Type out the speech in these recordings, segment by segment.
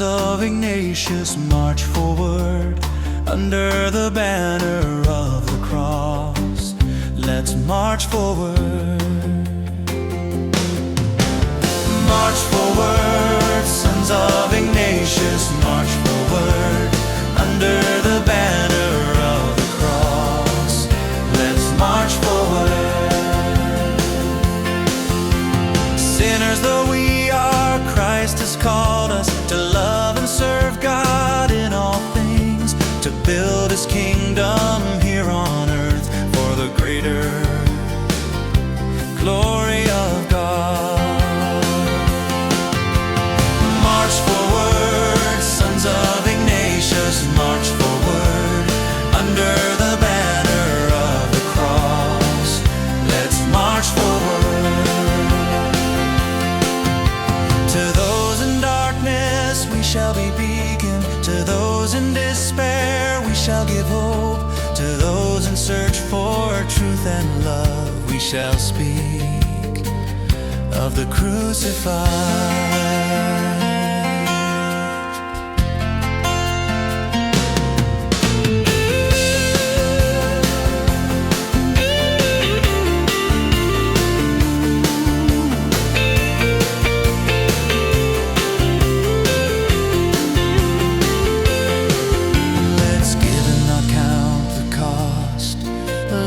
of Ignatius, march forward under the banner of the cross. Let's march forward. March forward, sons of Ignatius, march forward under the banner of the cross. Let's march forward. Sinners though we are, Christ has called us to love and serve God in all things, to build His kingdom here on earth for the greater glory of God. March forward, sons of Ignatius, march forward under the banner of the cross. Let's march forward. To those in darkness we shall be beacon, to those in despair we shall give hope, to those in search for truth and love we shall speak of the crucified.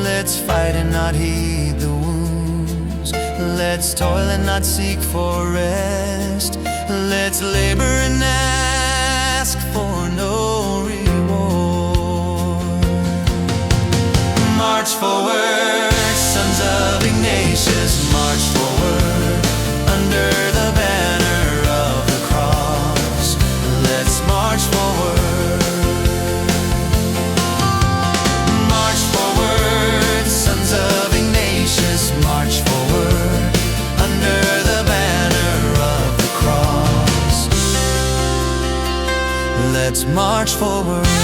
Let's fight and not heed the wounds. Let's toil and not seek for rest. Let's labor and ask for no reward. March forward, sons of Ignatius, march forward under the banner of the cross. Let's march forward. March forward under the banner of the cross. Let's march forward.